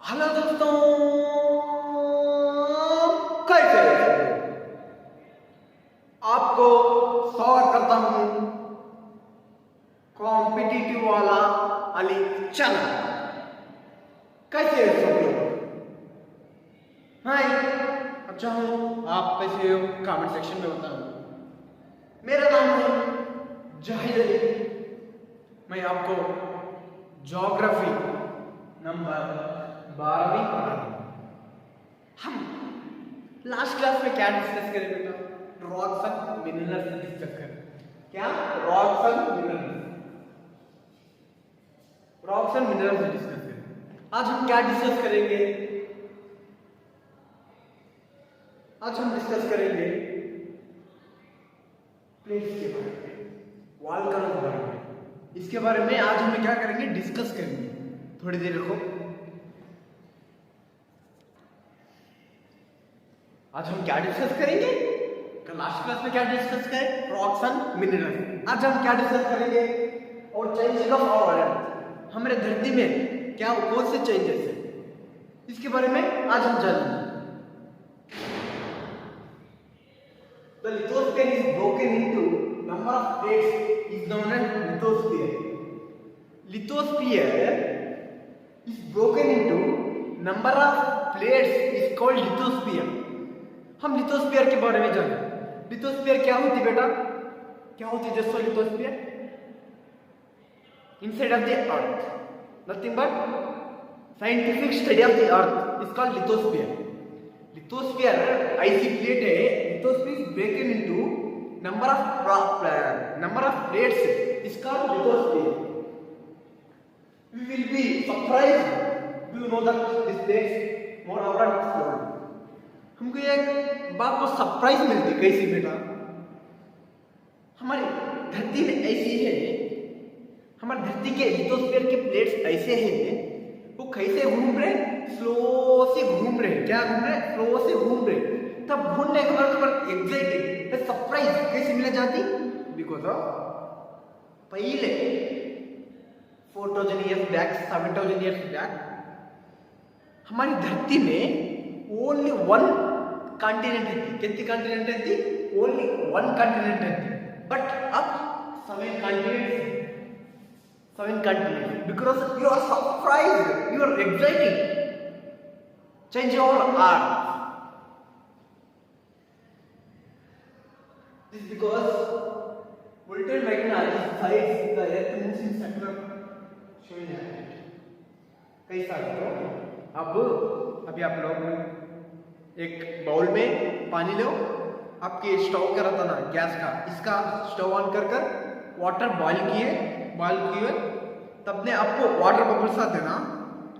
Hello दोस्तों, कैसे हैं? आपको स्वागत करता हूं कॉम्पिटिटिव वाला अली चैनल। कैसे हैं सब लोग? हाय, अच्छा हूं। आप कैसे हो? कमेंट सेक्शन में बताओ। मेरा नाम है जाहिद अली। मैं आपको ज्योग्राफी नंबर 12वीं पढ़ा रहा हूं। हम लास्ट क्लास में क्या डिस्कस करें बेटा? रॉक्स एंड मिनरल्स डिस्कस करें। क्या? Rocks and minerals. Rocks and minerals discuss करें। आज हम क्या डिस्कस करेंगे? आज हम डिस्कस करेंगे प्लेट्स के बारे में, वॉल्केनो के बारे में। इसके बारे में आज हम क्या करेंगे? डिस्कस करेंगे। थोड़ी देर रुको। आज हम क्या डिस्कस करेंगे? कल लास्ट क्लास में क्या डिस्कस करें? Rocks and minerals. आज हम क्या डिस्कस करेंगे? और चेंजेस ऑफ आवर अर्थ, हमारे धरती में क्या कौन से चेंजेस है, इसके बारे में आज हम जानेंगे। The lithosphere is broken into number of plates is known as lithosphere. Lithosphere is broken into number of plates is called lithosphere. हम लिथोस्फीयर के बारे में जाने। लिथोस्फीयर क्या होती बेटा? क्या होती है दोस्तों lithosphere? Inside of the earth, nothing but scientific study of the earth is called lithosphere. Lithosphere ऐसी प्लेट है, lithosphere is broken into number of plates is called lithosphere. We will be surprised. Do you know that this plates more around explode? हमको एक बात को surprise मिलती। कैसी बेटा? हमारी धरती में ऐसी है, हमारी धरती के लिथोस्फीयर के प्लेट्स ऐसे हैं, वो कैसे घूम रहे? स्लो से घूम रहे। क्या घूम रहे? स्लो से घूम रहे। तब घूमने के बाद एक्साइटेड सरप्राइज कैसे मिल जाती? बिकॉज ऑफ पहले 4000 years बैक, 7000 years बैक हमारी धरती में ओनली वन कॉन्टिनेंट रहती। कितनी कॉन्टिनेंट रहती? ओनली वन कॉन्टिनेंट रहती। बट अब 7 continent because you are surprised, you are excited. Change your earth. This is because ultramagnetic sides the earth moves in circular showing that. कैसा तो अब अभी आप लोग एक बाउल में पानी लो। आपके स्टोव का रहता ना गैस का, इसका स्टोव ऑन कर वाटर बॉईल किए तब ने आपको वाटर बबल्स आते ना,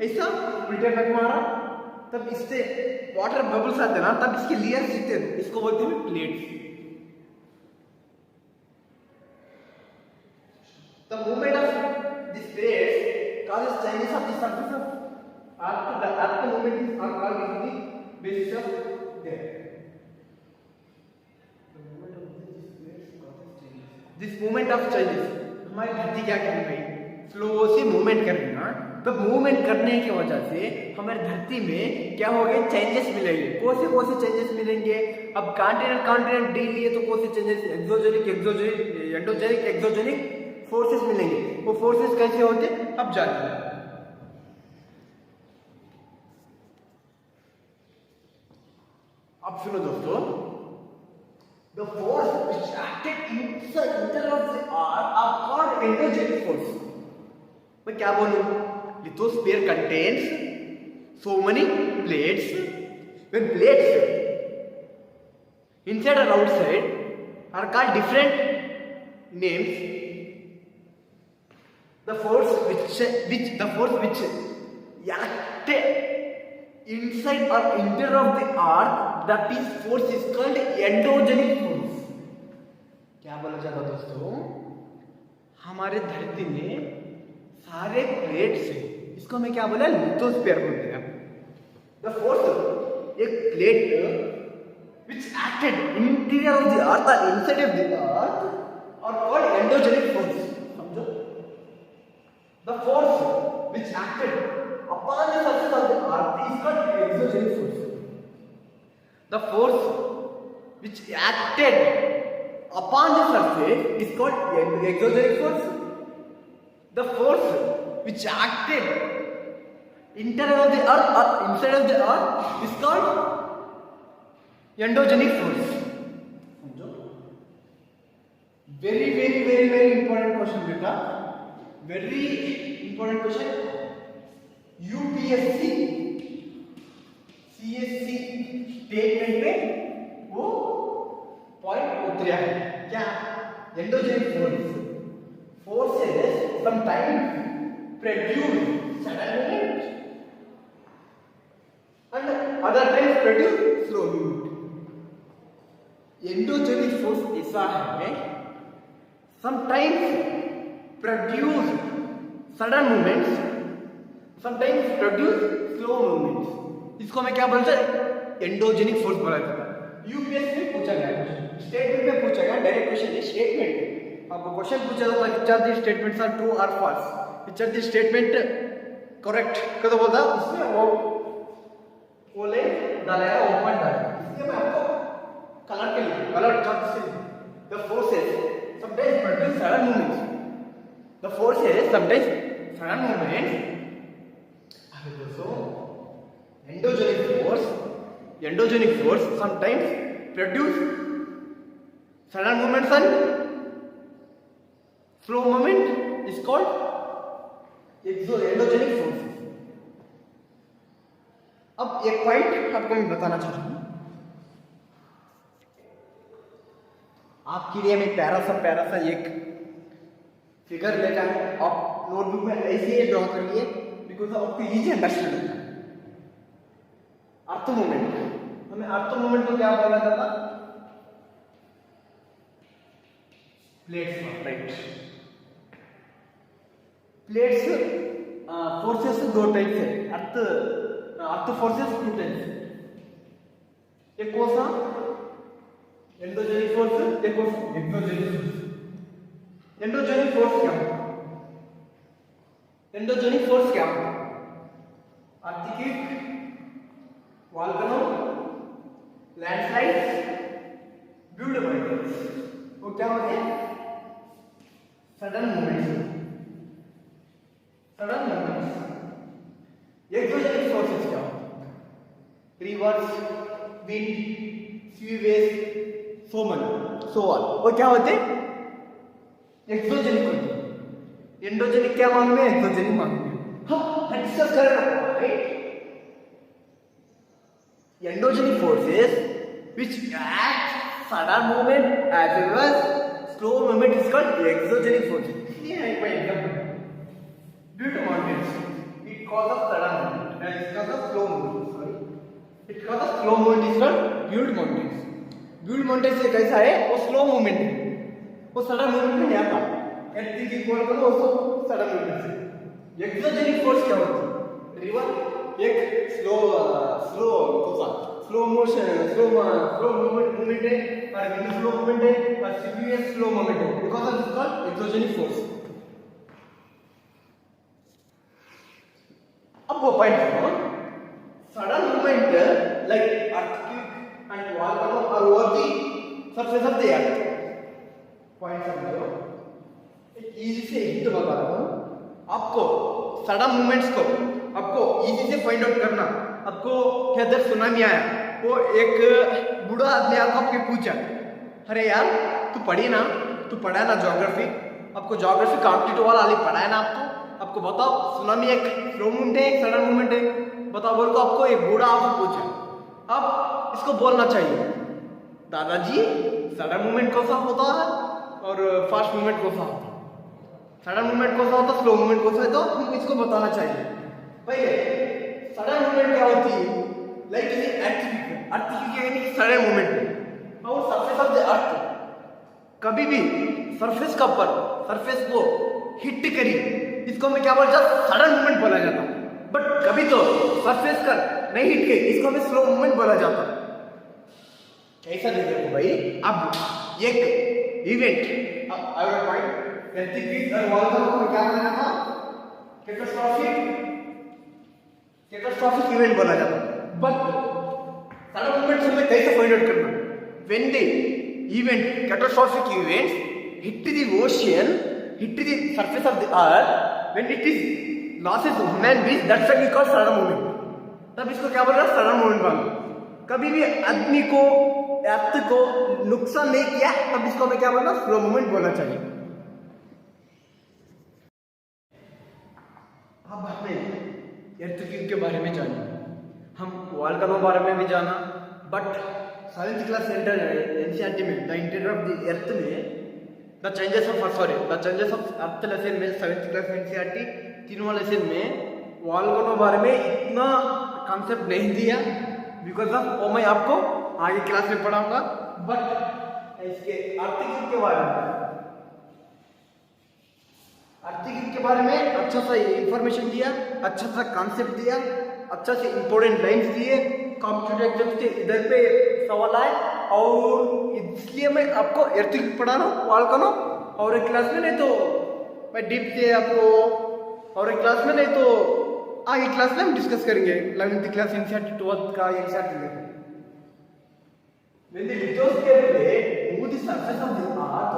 ऐसा उल्टे रख मारा तब इससे वाटर बबल्स आते ना, तब इसके लेयर्स दिखते हैं, इसको बोलते हैं plates. The movement of these plates causes changes of the surface of earth. The earth movement is called the basis of death. The movement of these plates causes changes. This movement of changes, हमारी धरती क्या कर रही है? Slow से movement कर रही है ना। तो मूवमेंट करने की वजह से हमारी धरती में क्या हो गए? चेंजेस मिलेंगे। कौन से चेंजेस मिलेंगे? अब कॉन्टिनेंट डी लिए तो कौन से चेंजेस? एंडोजेनिक एक्सोजेनिक फोर्सेस मिलेंगे। वो फोर्सेस कैसे होते? अब जानते हैं। अब सुनो दोस्तों, the force which acted inside of the earth are called endogenic force. मैं क्या बोलूं? Lithosphere contains so many plates. When plates inside or outside are called different names. The force which acted inside or interior of the earth, that is force is called endogenic force. क्या बोला जाता दोस्तों? हमारे धरती में सारे plates हैं, इसको हमें क्या बोला? लिथोस्फीयर बोलते हैं। The force, एक plate which acted interior of the earth or inside of the earth are called endogenic force. समझो? The force which acted upon the surface of the earth is called exogenic force. The force which acted upon the surface is called exogenic force. The force which acted inside of the earth is called endogenic force. Very important question, beta. Very important question. UPSC CSC statement में वो point उतरा है क्या? Endogenic forces sometimes produce sudden movement and other times produce slow movement. Endogenic force ऐसा है sometimes produce sudden movements, sometimes produce slow movements. इसको मैं क्या बोलते हैं? एंडोजेनिक फोर्स बोला जाता है. यूपीएससी में पूछा गया, स्टेटमेंट में पूछा गया, डायरेक्ट क्वेश्चन है स्टेटमेंट. आपको क्वेश्चन पूछा जाता है which are the statements are true or false, which are the statement correct कब बोलता है उसमें वो ले डालेगा, वो पॉइंट डालेगा. इसलिए मैं आपको कलर के लिए कलर चार्ट से the forces sometimes produce sudden movements. The forces sometimes sudden movements are also endogenic force sometimes produce sudden movements and slow movement is called endogenic forces. अब एक पॉइंट आपको मैं बताना चाहता हूँ. आपके लिए मैं प्यारा सा एक फिगर लेकर आप नोटबुक में ऐसे ही ड्रॉ कर लिए बिकॉज आपको इजी अंडरस्टैंड होता है. अर्थ मूवमेंट, हमें अर्थ मूवमेंट को क्या बोला जाता? प्लेट्स. राइट. प्लेट्स फोर्सेस दो टाइप से, अर्थ फोर्सेस टू टाइप्स. एक कौन सा? एंडोजेनिक फोर्स, एक कौन सा? Exogenic force. एंडोजेनिक फोर्स क्या है? एंडोजेनिक फोर्स क्या है? अर्थक्वेक, वोल्केनो, लैंडस्लाइड, ब्यूड मॉइंटर्स. वो क्या होते हैं? Sudden movements. एक्सोजेनिक फोर्सेस क्या होते हैं? Rivers, wind, sea waves, so on. वो क्या होते हैं? एक्सोजेनिक होते हैं. एंडोजेनिक क्या मालूम है, एक्सोजेनिक मालूम है. हाँ, डिस्कस करना right. Endogenic forces which act sudden movement as well as slow movement is called exogenic forces. Here I my example. Due to mountains, it causes sudden movement. It causes slow movement. Sorry, it causes slow movement is called build mountains. Build mountains से कैसा है? वो slow movement है. वो sudden movement में नहीं आता. एर्थक्वेक equal करो उसको sudden movement से. Exogenic force क्या होती है? रिवर एक स्लो मूवमेंट है और विंड स्लो मूवमेंट है और सीपीएस स्लो मूवमेंट है because of this called exogenic force. अब वो पॉइंट है sudden movement like earthquake and volcano are over the surface of the earth. Point समझो, एक इजी से हिंट बता रहा हूं आपको. सडन मूवमेंट्स को आपको इजी से फाइंड आउट करना. आपको क्या दर सुनामी आया, वो एक बूढ़ा आदमी आपके पूछा, अरे यार तू पढ़ी ना, तू पढ़ा है ना ज्योग्राफी, आपको ज्योग्राफी कॉम्पिटिटिव वाला पढ़ा है ना आपको बताओ सुनामी एक स्लो मूवमेंट है, एक सडन मूवमेंट है, बताओ बोल को. आपको एक बूढ़ा आपको पूछा, अब इसको बोलना चाहिए दादाजी सडन मूवमेंट कौन सा होता है और फास्ट मूवमेंट कौन सा होता है, सडन मूवमेंट कौन सा होता है, स्लो मूवमेंट कौन सा है, तो हमको इसको बताना चाहिए. पहले सडन मूवमेंट क्या होती है? लाइक अर्थक्वेक यानी सडन मूवमेंट है और सरफेस ऑफ द अर्थ कभी भी सरफेस का पर सरफेस को हिट करी, इसको मैं क्या बोलता? सडन मूवमेंट बोला जाता. बट कभी तो सरफेस का नहीं हिट करी, इसको हमें स्लो मूवमेंट बोला जाता. कैसा देखो भाई, अब एक इवेंट अगर पॉइंट एर्थक्वेक और वोल्केनो को क्या करना था? कैटास्ट्रॉफिक कैटास्ट्रॉफिक इवेंट बोला जाता है। बट सडन मूवमेंट से हमें कैसे फाइंड आउट करना? When the event catastrophic events hit the ocean, hit the surface of the earth, when it is losses human beings, that's what we call sudden movement. तब इसको क्या बोल रहा है? सडन मूवमेंट बोल। कभी भी आदमी को अर्थ को नुकसान नहीं किया तब इसको हमें क्या बोलना? स्लो मूवमेंट बोलना चाहिए। अब हमें एर्थक्वेक के बारे में जाना, हम वोल्केनो बारे में भी जाना, but 7th class centre NCERT में the interior of the earth में the changes of earth lesson में 7th क्लास एनसीईआरटी तीनों लेसन में वोल्केनो बारे में इतना कॉन्सेप्ट नहीं दिया, बिकॉज ऑफ वो मैं आपको आगे क्लास में पढ़ाऊंगा। बट इसके अर्थक्वेक के बारे में अच्छा सा इंफॉर्मेशन दिया, अच्छा सा कॉन्सेप्ट दिया, अच्छा से इंपॉर्टेंट लाइंस दिए। कॉम्पिटेटिव एग्जाम से इधर पे सवाल आए और इसलिए मैं आपको एर्थक्वेक पढ़ा रहा हूँ, वोल्केनो। और एक क्लास में नहीं तो मैं डीप से आपको, और एक क्लास में नहीं तो आगे क्लास में हम डिस्कस करेंगे 11th क्लास एनसीईआरटी 12th का एनसीईआरटी में। When the lithosphere plate move the surface of the earth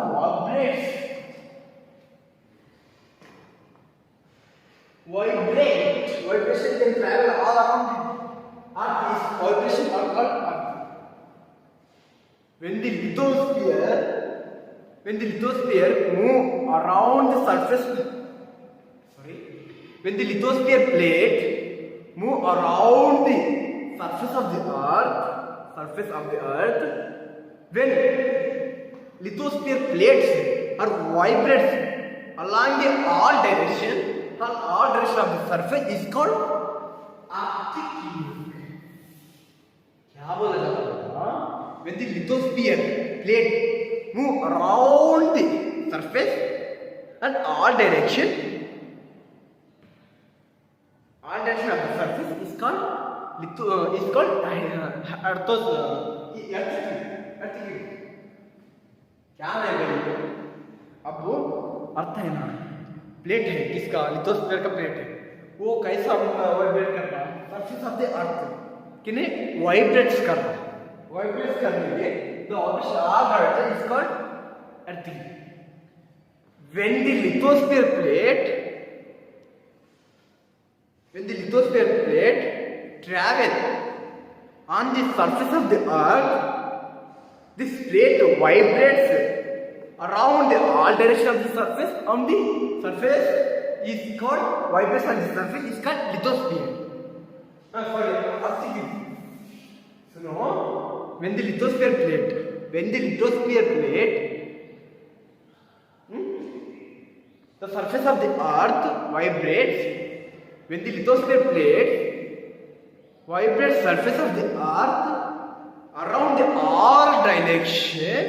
vibrates vibration can travel all around the earth, is vibration are called earth. When the lithosphere move around the surface, when the lithosphere plate move around the surface of the earth, when lithosphere plates are vibrates along the all direction of the surface is called earthquake. क्या बोला जाता है? When the lithosphere plate move around the surface and all direction of the surface is called earthquake. क्या है भाई? अब वो अर्थ है ना, प्लेट है, किसका? लिथोस्फीयर का प्लेट है। वो कैसा वाइब्रेट कर रहा है? सरफेस ऑफ द अर्थ कि नहीं वाइब्रेट्स कर रहा है। वाइब्रेट्स करने के the object are direction is called earthquake. When the lithosphere plate travel on the surface of the earth, this plate vibrates around all direction of the surface. On the surface is called vibration on the surface is called lithosphere. Earthquake. So now, when the lithosphere plate, the surface of the earth vibrates. When the lithosphere plate vibrates surface of the earth around the all direction,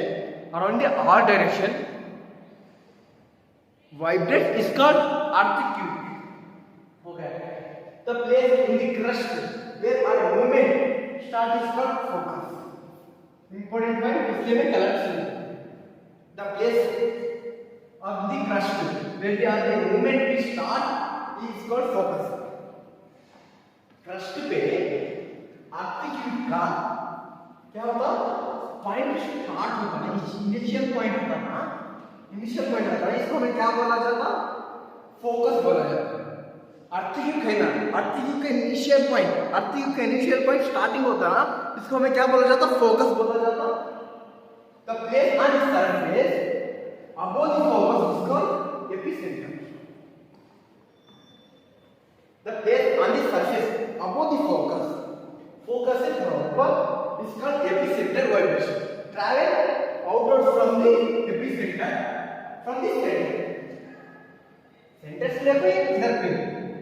vibrate is called earthquake. Okay. The place in the crust where our movement start is called focus. Important point, इसलिए मैं colour चुना। The place of the crust where the movement we start is called focus. crust पे earthquake का क्या होता? Point start होता है, initial point होता है ना, इनिशियल पॉइंट होता है, इसको हमें क्या बोला जाता? फोकस बोला जाता है। earthquake है ना, earthquake का इनिशियल पॉइंट स्टार्टिंग होता है, इसको हमें क्या बोला जाता? फोकस बोला जाता। The place on the surface above the focus is called epicenter. The place on the surface above the focus is proper is called epicenter vibration. Travel outward from the epicenter, from the center से लेकर इधर पे,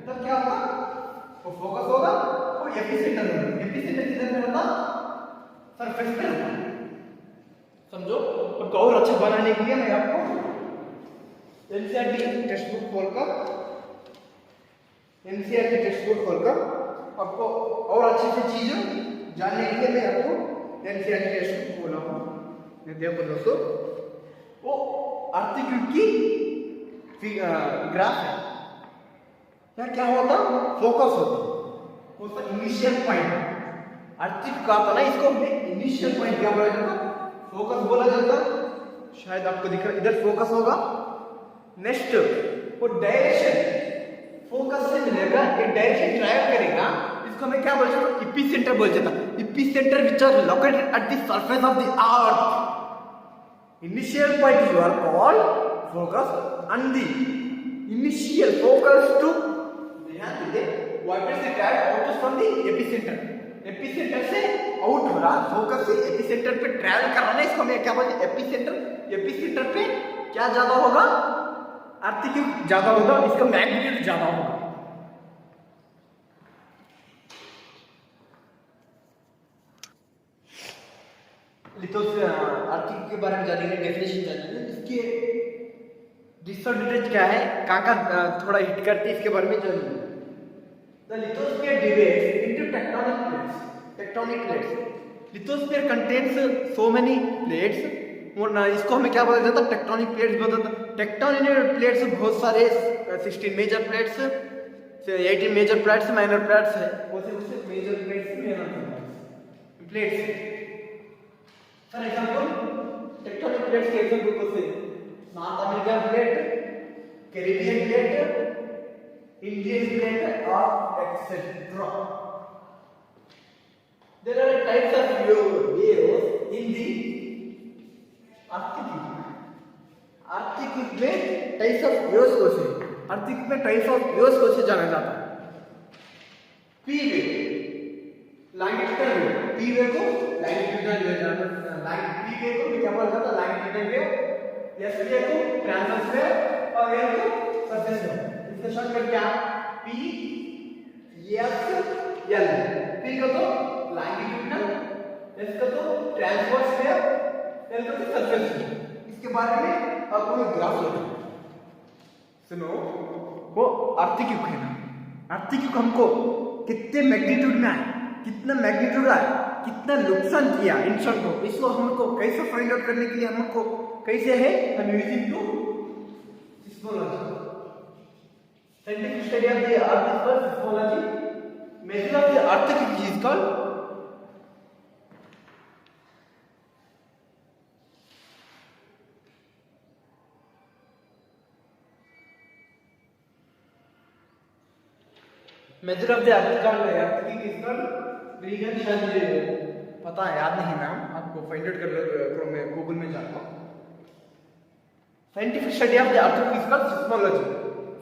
तब क्या होगा? वो focus होगा, वो एपिसेंटर होगा। एपिसेंटर किधर पे होता? सरफेस पे होता। समझो? अब और अच्छा बनाने के लिए मैं आपको एनसीईआरटी टेक्स्ट बुक खोलकर आपको और अच्छी सी चीजें जानने के लिए मैं आपको एनसीईआरटी टेक्स्ट बुक खोला हूँ। ये देखो दोस्तों, वो earthquake की ग्राफ है। क्या होता? फोकस होता। Initial point. अर्थिक का था ना, इसको हमने इनिशियल पॉइंट क्या बोला जाता, फोकस बोला जाता। शायद आपको दिख रहा है, इधर फोकस होगा। नेक्स्ट वो डायरेक्शन, फोकस से मिलेगा, ये डायरेक्शन ट्रैवल करेगा, इसको हमें क्या बोलते हैं, एपिसेंटर बोल जाता। Epicentre which are located at the surface of the earth. Initial point you are called focus and the initial focus to ध्यान दीजिए, what is the travel out from the epicentre. Epicentre से out हो रहा, focus से epicentre पे travel कर रहा है, इसको हमें क्या बोलते हैं, एपिसेंटर। एपिसेंटर पे क्या ज्यादा होगा, आर्थिक ज्यादा होगा, इसका मैग्नीट्यूड ज्यादा होगा। आर्थिक के बारे में जानेंगे, डेफिनेशन जानेंगे, इसके डिसएडवांटेज क्या है, कहाँ थोड़ा हिट करते हैं, इसके बारे में जानेंगे। The lithosphere divides into tectonic plates. Tectonic plates. Lithosphere contains so many plates. और ना इसको हमें क्या बोला जाता है, टेक्टोनिक प्लेट्स बोला जाता है। टेक्टोनिक प्लेट्स बहुत सारे 16 major plates, 18 major plates, minor plates है। उसे मेजर प्लेट्स में plates. For example tectonic plates के एग्जांपल को से North American plate, Caribbean plate, Indian plate or etc. There are types of waves in the Arctic. Arctic में types of waves को से, Arctic में types of waves को से जाना जाता है। P wave, longitudinal wave, P wave को longitudinal wave जाना, P wave को क्या बोला जाता है, longitudinal wave, S wave को transverse wave और L को surface wave। शॉर्टकट क्या, P S L। P का तो लॉन्गिट्यूडिनल, S का तो ट्रांसवर्स वेव, L का तो सरफेस वेव। इसके बारे में आपको मैं ग्राफ लगा, सुनो। वो आर्थिक युग है ना, आर्थिक युग हमको कितने मैग्नीट्यूड में आया, कितना मैग्नीट्यूड आया, कितना नुकसान किया इंसान को, इसको हमको कैसे फाइंड आउट करने के लिए हमको कैसे है, हम using to seismology. Scientific study of the earth is called seismology. Measure of the earthquake is called measure of the earthquake is called Brigance। पता है, याद नहीं नाम, आपको फाइंड आउट कर लो, गूगल में जाकर। Scientific study of the earthquake is called seismology।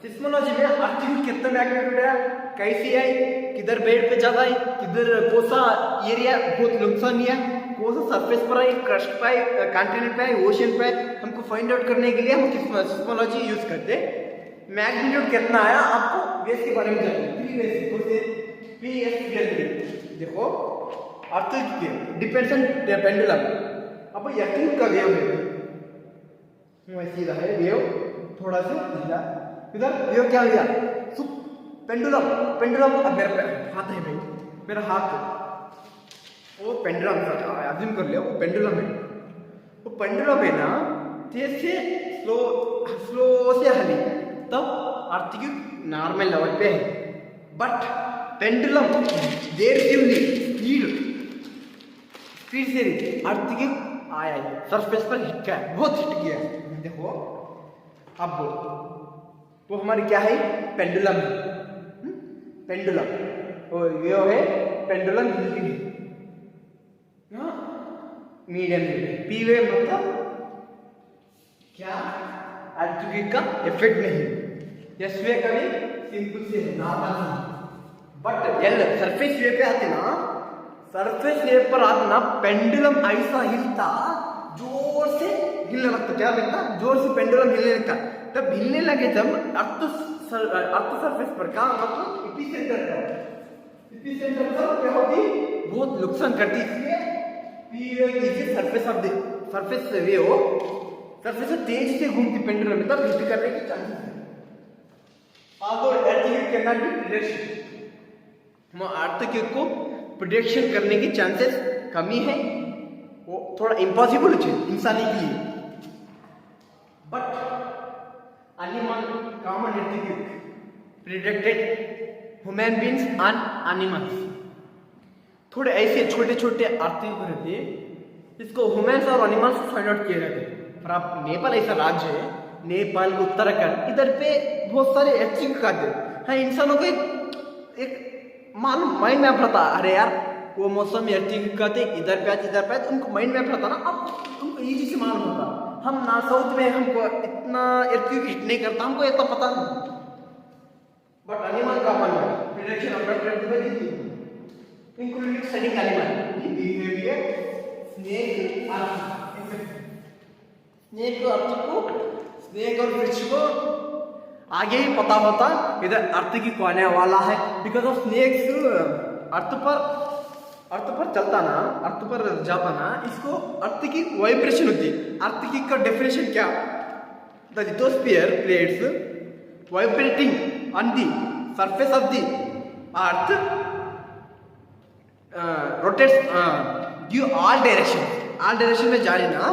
Seismology में आर्थिक कितना मैग्नीट्यूड है, कैसी है, किधर बेड पे ज्यादा है, किधर कौन सा एरिया बहुत नुकसान है, कौन सा सरफेस पर है, क्रस्ट पे है, कॉन्टिनेंट पे है, ओशन पे है, हमको फाइंड आउट करने के लिए हम सिस्मोलॉजी यूज करते हैं। मैग्नीट्यूड कितना आया, आपको वेव के बारे में जानना है। देखो आर्थिक डिपेंड्स ऑन पेंडुलम। अब यकीन का वेव है, सीधा है वेव, थोड़ा सा ढीला, इधर वेव क्या हो गया, पेंडुलम। पेंडुलम अब मेरा हाथ है भाई, मेरा हाथ, वो पेंडुलम अज्यूम कर लिया, वो पेंडुलम है। वो पेंडुलम है ना, तेज से स्लो से हली, तब आर्थिक नॉर्मल लेवल पे है। बट पेंडुलम देर से स्पीड से आर्थिक आया है, सरफेस पर हिट गया, बहुत हिट गया। देखो अब वो हमारी क्या है, पेंडुलम है। पेंडुलम वो ये है, पेंडुलम मीडियम पी वेव मतलब क्या, आर्थिक का इफेक्ट नहीं। एस वेव का भी सिंपल से है, normal. But L surface wave पे आते ना, सरफेस वेव पर आते ना, पेंडुलम ऐसा हिलता, जोर से हिलने लगता। क्या लगता, जोर से पेंडुलम हिलने लगता। तब हिलने लगे जब अर्थ सरफेस पर का मतलब एपिसेंटर पर, एपिसेंटर पर क्या होती, बहुत नुकसान करती। इसलिए P wave is surface of the surface wave, surface से तेज से घूमती पेंडुलम में, तब हिट करने की चांसेस है। Although earthquake can not be prediction, हम एर्थक्वेक को प्रेडिक्शन करने की चांसेस कमी है, वो थोड़ा इम्पॉसिबल है इंसानी के लिए। But animal common earthquake predicted human beings and animals. थोड़े ऐसे छोटे छोटे आर्थिक रहते हैं, इसको ह्यूमन्स और एनिमल्स फाइंड आउट किए रहते हैं। पर आप नेपाल ऐसा राज्य है, नेपाल उत्तराखंड, इधर पे बहुत सारे एर्थिंग खाते हैं। इंसानों को एक माइंड मैप रहता, अरे यार वो मौसम में एर्थिंग खाते, इधर पे आज उनको माइंड मैप रहता ना, अब उनको इजी से मालूम होता। हम ना साउथ में हमको इतना एर्थिंग हिट नहीं करता, हमको इतना पता नहीं। बट एनिमल का मन है prediction of that including studying animal behavior snake और वृक्ष को आगे ही पता होता इधर अर्थ की को आने वाला है। बिकॉज ऑफ स्नेक्स अर्थ पर चलता ना, अर्थ पर जाता ना, इसको अर्थ की वाइब्रेशन होती है। अर्थ की का डेफिनेशन क्या, the lithosphere plates vibrating on the surface of the earth rotates give all direction में जा रही ना,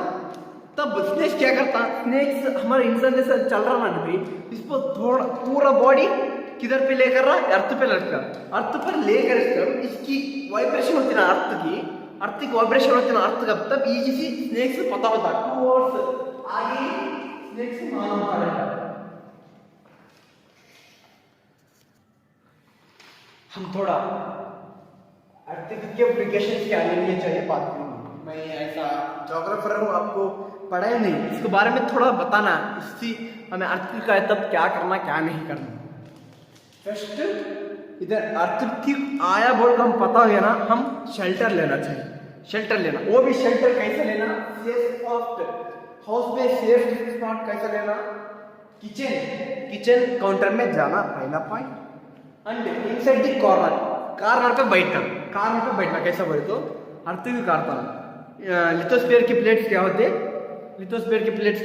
तब स्नेक्स क्या करता, स्नेक्स हमारे इंसान जैसा चल रहा ना भाई, इसको थोड़ा पूरा बॉडी किधर पे लेकर रहा, अर्थ पे लेकर, अर्थ पर लेकर इसकी वाइब्रेशन होती ना, अर्थ की वाइब्रेशन होती ना अर्थ का, तब इजी सी स्नेक्स से पता होता टूवर्ड्स आगे स्नेक्स से मालूम होता है। हम थोड़ा आर्टिफिशियल एप्लीकेशन के आने लिए चाहिए बात करूँगा। मैं ऐसा जोग्राफर हूँ, आपको पढ़ाई नहीं, इसके बारे में थोड़ा बताना, इससे हमें अर्थ का है तब क्या करना क्या नहीं करना। फर्स्ट इधर अर्थ ठीक आया बोल हम पता हो गया ना, हम शेल्टर लेना चाहिए। शेल्टर लेना, वो भी शेल्टर कैसे लेना, सेफ स्पॉट, हाउस में सेफ स्पॉट कैसे लेना, किचन काउंटर में जाना पहला point, and inside the corner पे बैठना कैसा बोले तो अर्थ भी करता है। लिथोस्फीयर के प्लेट्स क्या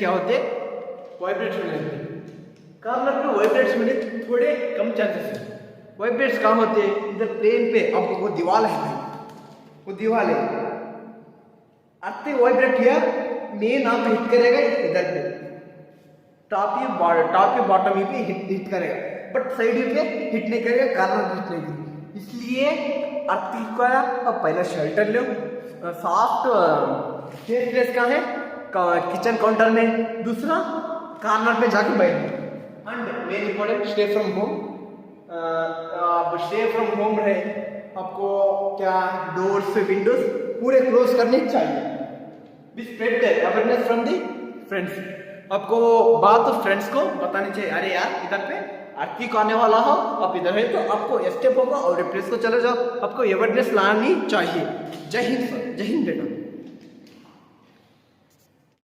होते, वाइब्रेट्स मिलते, कॉर्नर पे वाइब्रेट्स मिले थोड़े कम चांसेस है। वाइब्रेट्स कहाँ होते हैं, इधर प्लेन पे, अब वो दीवार है भाई, वो दीवार है, अर्थ वाइब्रेट किया मेन आप हिट करेगा इधर पे, टॉप या बॉटम पे हिट करेगा, बट साइड पे हिट नहीं करेगा, कॉर्नर हिट नहीं करेगा। इसलिए अर्थ को अब पहला शेल्टर लो, सॉफ्ट सेफ प्लेस कहाँ है, किचन काउंटर में, दूसरा कॉर्नर पे जाके बैठना, and main important stay from home. अब स्टे फ्रॉम होम रहे, आपको क्या डोर्स विंडोज पूरे क्लोज करने चाहिए। Be spread the awareness from the friends, आपको बात फ्रेंड्स को बतानी चाहिए, अरे यार इधर पे अर्थ को आने वाला हो, आप इधर है तो आपको स्टेप होगा और रिप्लेस को चले जाओ, आपको अवेयरनेस लानी चाहिए। जय हिंद बेटा।